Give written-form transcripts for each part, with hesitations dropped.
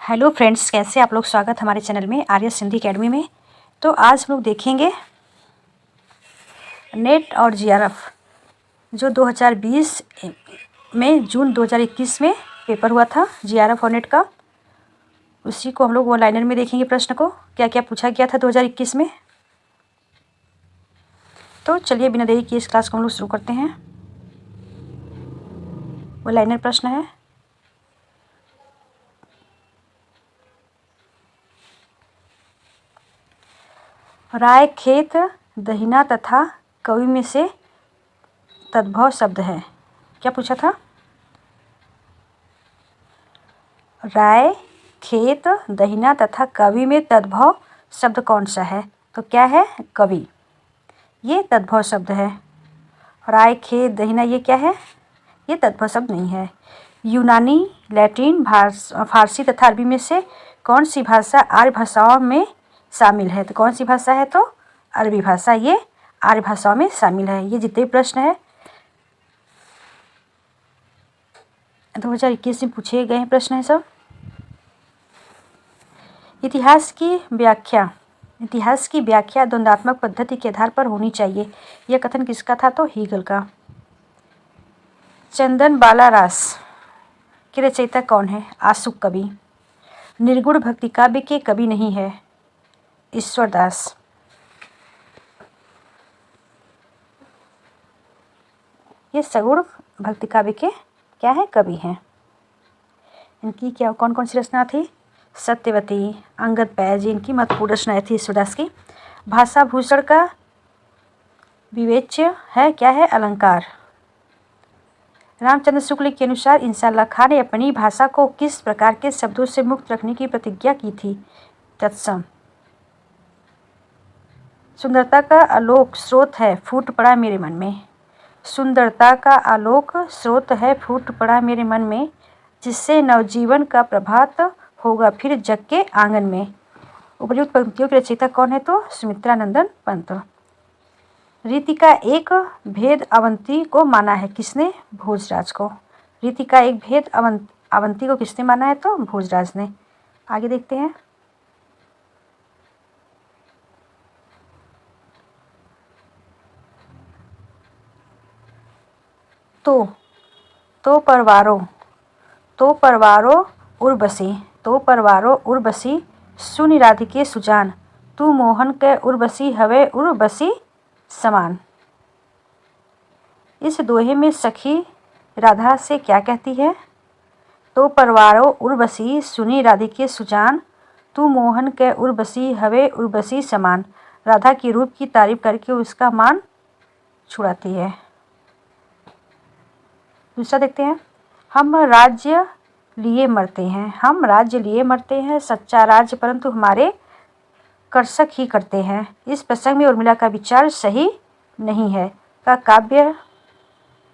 Hello friends, कैसे आप लोग। स्वागत हमारे चैनल में आर्य सिंधी एकेडमी में। तो आज हम लोग देखेंगे नेट और जीआरएफ जो 2020 में जून 2021 में पेपर हुआ था जीआरएफ और नेट का। उसी को हम लोग वो लाइनर में देखेंगे प्रश्न को क्या क्या पूछा गया था 2021 में। तो चलिए बिना देरी किए इस क्लास को हम लोग शुरू करते हैं। वो लाइनर प्रश्न है, राय खेत दहिना तथा कवि में से तद्भव शब्द है। क्या पूछा था? राय खेत दहिना तथा कवि में तद्भव शब्द कौन सा है? तो क्या है? कवि। ये तद्भव शब्द है। राय खेत दहिना ये क्या है? ये तद्भव शब्द नहीं है। यूनानी, लैटिन, फारसी तथा अरबी में से कौन सी भाषा आर्य भाषाओं में शामिल है? तो कौन सी भाषा है? तो अरबी भाषा ये आर्य भाषाओं में शामिल है। ये जितने प्रश्न है 2021 में पूछे गए हैं प्रश्न है सब। इतिहास की व्याख्या द्वंद्वात्मक पद्धति के आधार पर होनी चाहिए। यह कथन किसका था? तो हीगल का। चंदन बाला रास के रचयिता कौन है? आशुक कवि। निर्गुण भक्ति काव्य के कवि नहीं है ईश्वरदास। ये सगुण भक्ति काव्य के क्या है? कवि हैं। इनकी क्या कौन कौन सी रचना थी? सत्यवती, अंगद पैज, इनकी महत्वपूर्ण रचनाएं थी ईश्वरदास की। भाषा भूषण का विवेच्य है क्या है? अलंकार। रामचंद्र शुक्ल के अनुसार इंसाल्लाह खां ने अपनी भाषा को किस प्रकार के शब्दों से मुक्त रखने की प्रतिज्ञा की थी? तत्सम। सुंदरता का आलोक स्रोत है फूट पड़ा मेरे मन में। सुंदरता का आलोक स्रोत है फूट पड़ा मेरे मन में, जिससे नवजीवन का प्रभात होगा फिर जग के आंगन में। उपर्युक्त पंक्तियों के रचयिता कौन है? तो सुमित्रानंदन पंत। रीति का एक भेद अवंती को माना है किसने? भोजराज को। रीति का एक भेद अवंती को किसने माना है? तो भोजराज ने। आगे देखते हैं। तो परवारो उर्वशी सुनि राधिके सुजान, तू मोहन के उर्वशी हवे उर्वशी समान। इस दोहे में सखी राधा से क्या कहती है? तो परवारो उर्वशी सुनि राधिके सुजान, तू मोहन के उर्वशी हवे उर्वशी समान। राधा की रूप की तारीफ करके उसका मान छुड़ाती है। दूसरा देखते हैं। हम राज्य लिए मरते हैं सच्चा राज्य परंतु हमारे कर्षक ही करते हैं। इस प्रसंग में उर्मिला का विचार सही नहीं है का काव्य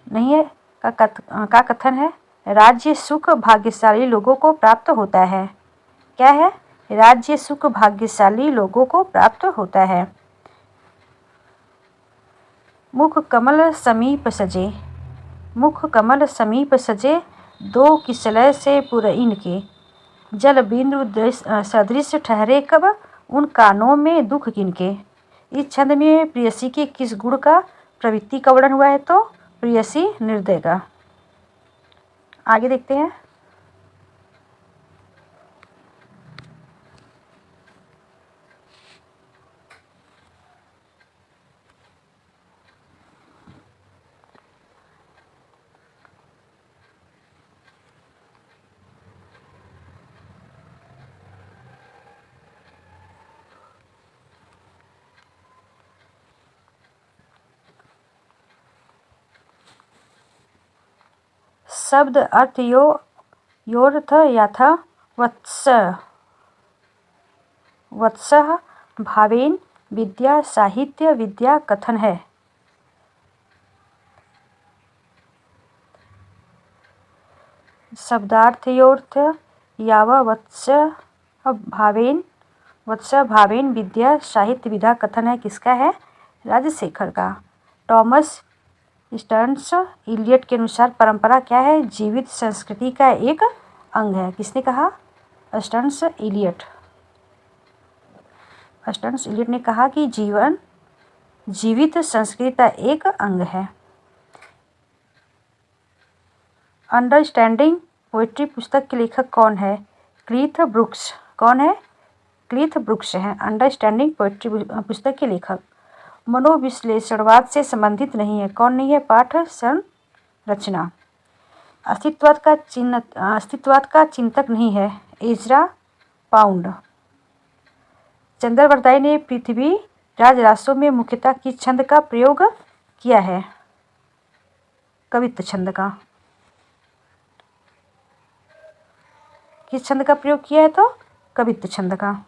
नहीं है का कथन है। राज्य सुख भाग्यशाली लोगों को प्राप्त होता है। क्या है? राज्य सुख भाग्यशाली लोगों को प्राप्त होता है। मुख कमल समीप सजे दो किसलय से पुरइन के, जल बिंदु सदृश ठहरे कब उन कानों में दुख किनके। इस छंद में प्रेयसी के किस गुण का प्रवृत्ति का वर्णन हुआ है? तो प्रेयसी निर्दय का। आगे देखते हैं। शब्द अर्थ योर्थ याथा वत्सः भावेन विद्या साहित्य विद्या कथन है। शब्दार्थयोर्थ याव वत्स भावेन विद्या साहित्य विद्या कथन है किसका है? राजशेखर का। टॉमस स्टर्न्स इलियट के अनुसार परंपरा क्या है? जीवित संस्कृति का एक अंग है। किसने कहा? अस्टन्स इलियट ने कहा कि जीवन जीवित संस्कृति का एक अंग है। अंडरस्टैंडिंग पोएट्री पुस्तक के लेखक कौन है? क्लीथ ब्रुक्स। कौन है? क्लीथ ब्रुक्स हैं अंडरस्टैंडिंग पोएट्री पुस्तक के लेखक। मनोविश्लेषणवाद से संबंधित नहीं है। कौन नहीं है? पाठ संरचना। अस्तित्ववाद का चिंतक नहीं है। Ezra pound. चंद्रवरदाई ने पृथ्वी राज रासों में मुख्यतः किस छंद का प्रयोग किया है? कवित्व छंद का। किस छंद का प्रयोग किया है? तो कवित्व छंद का।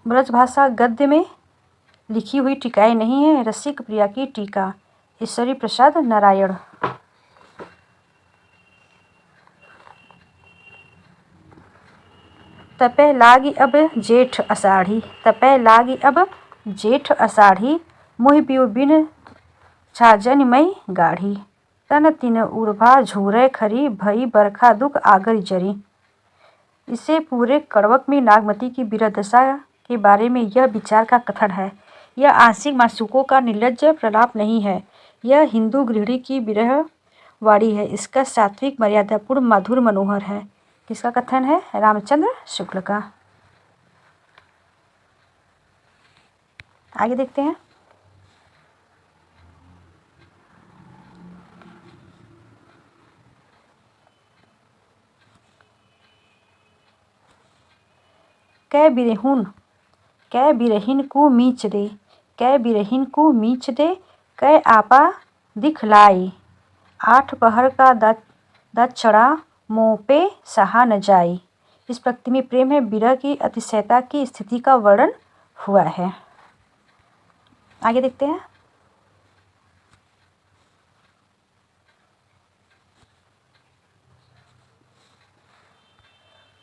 ब्रजभाषा गद्य में लिखी हुई टीकाएं नहीं है। रसिक प्रिया की टीका। ईश्वरी प्रसाद नारायण। तपै लागी अब जेठ अषाढ़ी। तपै लागी अब जेठ अषाढ़ी। मोहि बियो बिन छाजन मई गाढ़ी। तन तिन उर्भा झूरे खरी। भई बरखा दुख आगर जरी। इसे पूरे कड़वक में नागमती की विरह दशा के बारे में यह विचार का कथन है। यह आंशिक मासूकों का निर्लज्ज प्रलाप नहीं है। यह हिंदू गृहिणी की विरह वाणी है। इसका सात्विक मर्यादापूर्ण मधुर मनोहर है। किसका कथन है? रामचंद्र शुक्ल का। आगे देखते हैं। कै बिरहिन को मीच दे। कै बिरहिन को मीच दे। कै आपा दिखलाई। आठ पहर का दक्षिणा मुँह पे सहा न जाई। इस पंक्ति में प्रेम है विरह की अतिशयता की स्थिति का वर्णन हुआ है। आगे देखते हैं।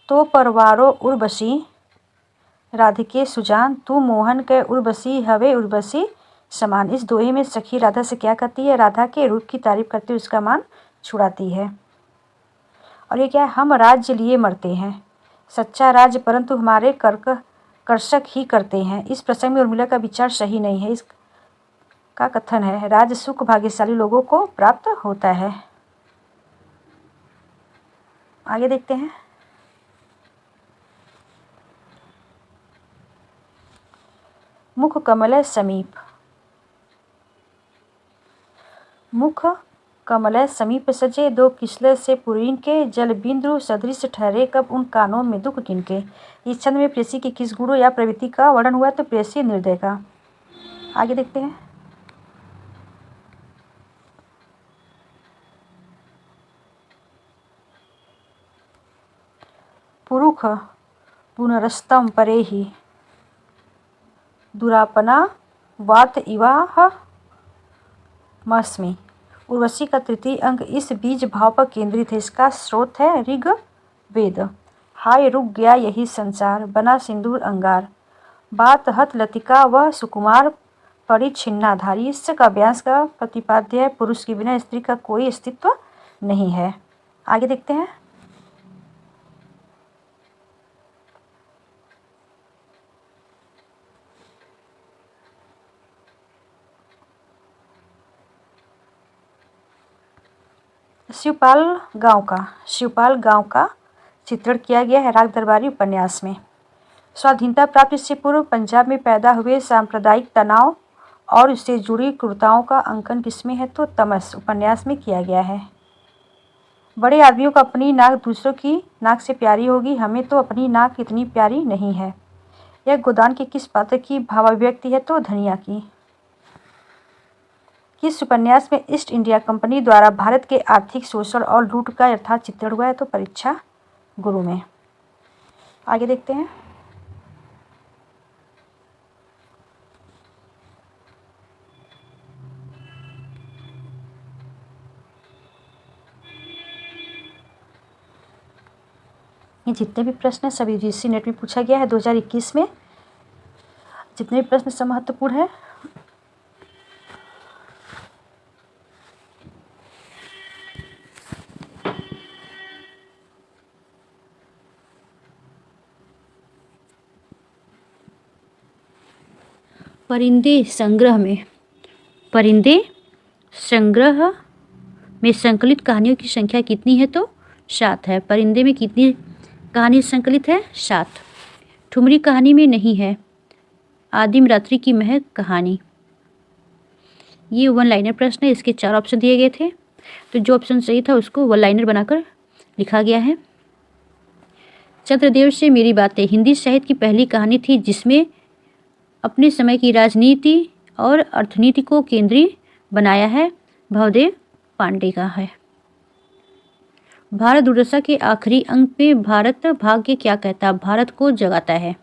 तो परवारो उर्वशी राधिके सुजान। तू मोहन के उर्वशी हवे उर्वशी समान। इस दोहे में सखी राधा से क्या कहती है? राधा के रूप की तारीफ करते हुए उसका मान छुड़ाती है। और ये क्या है? हम राज्य लिए मरते हैं। सच्चा राज्य परंतु हमारे कर्षक ही करते हैं। इस प्रसंग में उर्मिला का विचार सही नहीं है। इसका कथन है राज्य सुख भाग्यशाली लोगों को प्राप्त होता है। आगे देखते हैं। मुख कमल समीप। मुख कमल समीप सजे। दो किसले से पुरीन के। जल बिंदु सदृश ठहरे कब उन कानों में दुख किनके। इस छंद में प्रेयसी के किस गुणों या प्रवृत्ति का वर्णन हुआ? तो प्रेयसी निर्दय का। आगे देखते हैं। पुरुष पुनरस्तम परेहि। दुरापना वात इवाह मस्मि। उर्वशी का तृतीय अंक इस बीज भाव पर केंद्रित है। इसका स्रोत है ऋग्वेद। हाय रुक गया यही संसार। बना सिंदूर अंगार। बात हत लतिका व सुकुमार परिच्छिन्नाधारी। इस काव्यांश का प्रतिपाद्य है पुरुष के बिना स्त्री का कोई अस्तित्व नहीं है। आगे देखते हैं। शिवपाल गांव का चित्रण किया गया है राग दरबारी उपन्यास में। स्वाधीनता प्राप्ति से पूर्व पंजाब में पैदा हुए सांप्रदायिक तनाव और उससे जुड़ी क्रूरताओं का अंकन किसमें है? तो तमस उपन्यास में किया गया है। बड़े आदमियों को अपनी नाक दूसरों की नाक से प्यारी होगी, हमें तो अपनी नाक इतनी प्यारी नहीं है। यह गोदान के किस पात्र की भावाभिव्यक्ति है? तो धनिया की। किस उपन्यास में ईस्ट इंडिया कंपनी द्वारा भारत के आर्थिक शोषण और लूट का यथार्थ चित्रण हुआ है? तो परीक्षा गुरु में। आगे देखते हैं। ये जितने भी प्रश्न हैं सभी यूजीसी नेट में पूछा गया है 2021 में। जितने भी प्रश्न सब महत्वपूर्ण है। परिंदे संग्रह में संकलित कहानियों की संख्या कितनी है? तो 7 है। परिंदे में कितनी कहानी संकलित है? 7। ठुमरी कहानी में नहीं है। आदिम रात्रि की महक कहानी। ये वन लाइनर प्रश्न है। इसके 4 ऑप्शन दिए गए थे, तो जो ऑप्शन सही था उसको वन लाइनर बनाकर लिखा गया है। चंद्रदेव से मेरी बातें हिंदी साहित्य की पहली कहानी थी जिसमें अपने समय की राजनीति और अर्थनीति को केंद्रीय बनाया है। भवदेव पांडे का है। भारत दुर्दशा के आखिरी अंक में भारत भाग्य क्या कहता? भारत को जगाता है।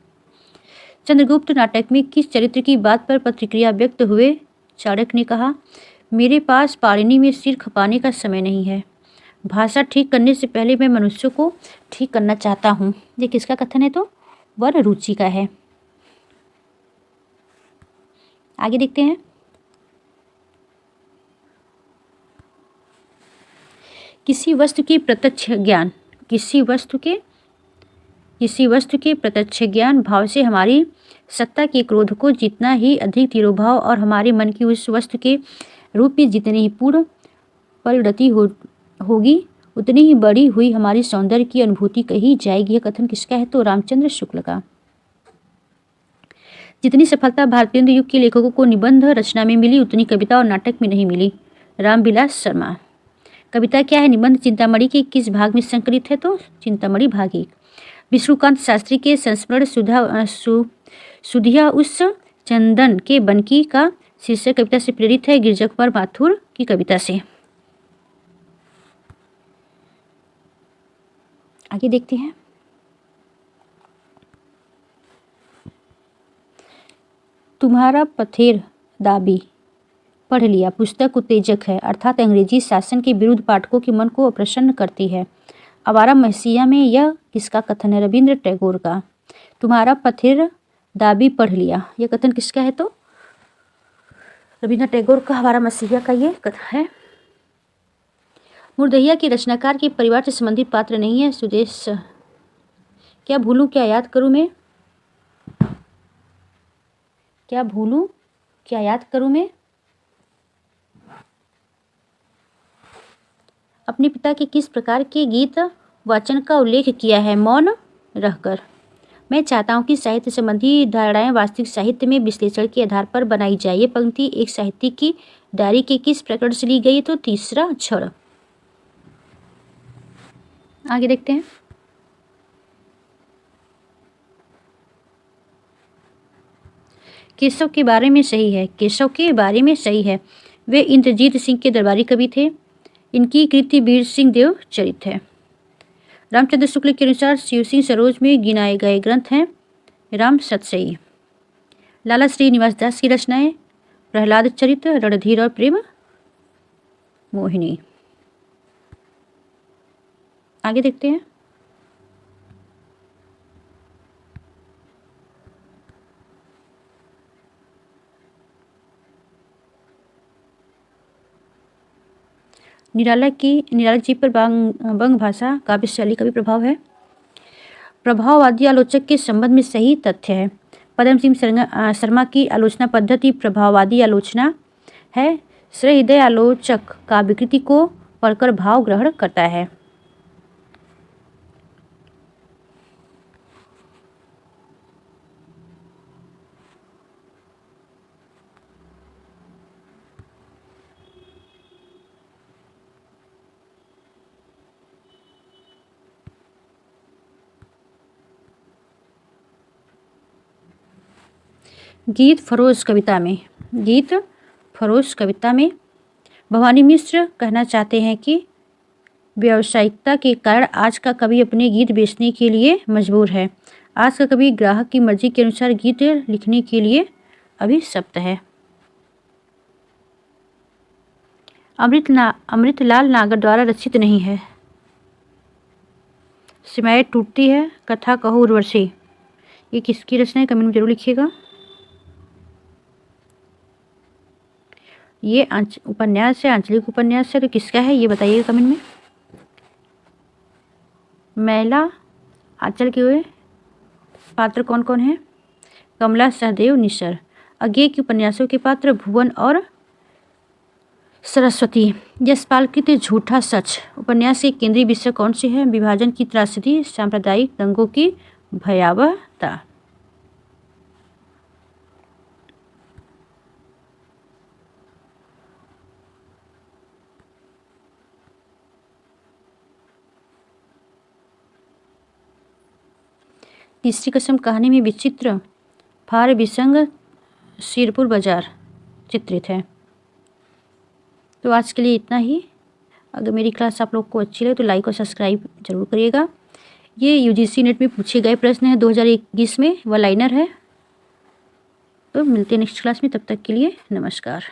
चंद्रगुप्त नाटक में किस चरित्र की बात पर प्रतिक्रिया व्यक्त हुए? चाणक्य ने कहा, मेरे पास पाणिनि में सिर खपाने का समय नहीं है। भाषा ठीक करने से पहले मैं मनुष्य को ठीक करना चाहता हूँ। ये किसका कथन है? तो वर रुचि का है। आगे देखते हैं। किसी वस्तु के प्रत्यक्ष ज्ञान भाव से हमारी सत्ता के क्रोध को जितना ही अधिक तिरोभाव और हमारे मन की उस वस्तु के रूप में जितनी ही पूर्ण परिणति होगी उतनी ही बड़ी हुई हमारी सौंदर्य की अनुभूति कही जाएगी। यह कथन किसका है? तो रामचंद्र शुक्ल का। जितनी सफलता भारतीय युग के लेखकों को निबंध रचना में मिली उतनी कविता और नाटक में नहीं मिली। रामविलास शर्मा। कविता क्या है? निबंध चिंतामणि के किस भाग में संकलित है? तो चिंतामणि भाग 1। विष्णुकांत शास्त्री के संस्मरण सुधिया उस चंदन के बनकी का शीर्षक कविता से प्रेरित है। गिरजा कुमार माथुर की कविता से। आगे देखते हैं। तुम्हारा पथेर दाबी पढ़ लिया पुस्तक उत्तेजक है, अर्थात अंग्रेजी शासन के विरुद्ध पाठकों के मन को प्रसन्न करती है। आवारा मसीहा में यह किसका कथन है? रविंद्र टैगोर का। तुम्हारा पथेर दाबी पढ़ लिया, यह कथन किसका है? तो रविंद्र टैगोर का आवारा मसीहा का ये कथन है। मुर्दहिया के रचनाकार के परिवार से संबंधित पात्र नहीं है। सुदेश। क्या भूलूं क्या याद करूं मैं? क्या भूलूं क्या याद करूं मैं? अपने पिता के किस प्रकार के गीत वाचन का उल्लेख किया है? मौन रहकर। मैं चाहता हूं कि साहित्य संबंधी धारणाएं वास्तविक साहित्य में विश्लेषण के आधार पर बनाई जाए। ये पंक्ति एक साहित्यिक की डायरी के किस प्रकरण से ली गई है? तो तीसरा क्षण। आगे देखते हैं। केशव के बारे में सही है। केशव के बारे में सही है। वे इंद्रजीत सिंह के दरबारी कवि थे। इनकी कृति वीर सिंह देव चरित है। रामचंद्र शुक्ल के अनुसार शिव सिंह सरोज में गिनाए गए ग्रंथ हैं राम सतसई। लाला श्रीनिवास दास की रचनाएं प्रहलाद चरित, रणधीर और प्रेम मोहिनी। आगे देखते हैं। निराला जी पर बंग भाषा काव्य शैली का भी प्रभाव है। प्रभाववादी आलोचक के संबंध में सही तथ्य है। पद्म सिंह शर्मा की आलोचना पद्धति प्रभाववादी आलोचना है। सहृदय आलोचक काव्य कृति को पढ़कर भाव ग्रहण करता है। गीत फरोश कविता में भवानी मिश्र कहना चाहते हैं कि व्यावसायिकता के कारण आज का कवि अपने गीत बेचने के लिए मजबूर है। आज का कवि ग्राहक की मर्जी के अनुसार गीत लिखने के लिए अभिशप्त है। अमृतलाल नागर द्वारा रचित नहीं है। सीमाएं टूटती है, कथा कहो उर्वशी, ये किसकी रचना है? कमेंट में जरूर लिखिएगा। ये उपन्यास है, आंचलिक उपन्यास है, तो किसका है ये बताइएगा कमेंट में। मैला आंचल के हुए पात्र कौन कौन है? कमला, सहदेव, निसर। अज्ञेय के उपन्यासों के पात्र भुवन और सरस्वती। यशपाल कृत झूठा सच उपन्यास के केंद्रीय विषय कौन से हैं? विभाजन की त्रासदी, सांप्रदायिक दंगों की भयावहता। तीसरी कसम कहानी में विचित्र फार विसंग सिरपुर बाजार चित्रित है। तो आज के लिए इतना ही। अगर मेरी क्लास आप लोग को अच्छी लगे तो लाइक और सब्सक्राइब जरूर करिएगा। ये यूजीसी नेट में पूछे गए प्रश्न है 2021 में, वन लाइनर है। तो मिलते हैं नेक्स्ट क्लास में, तब तक के लिए नमस्कार।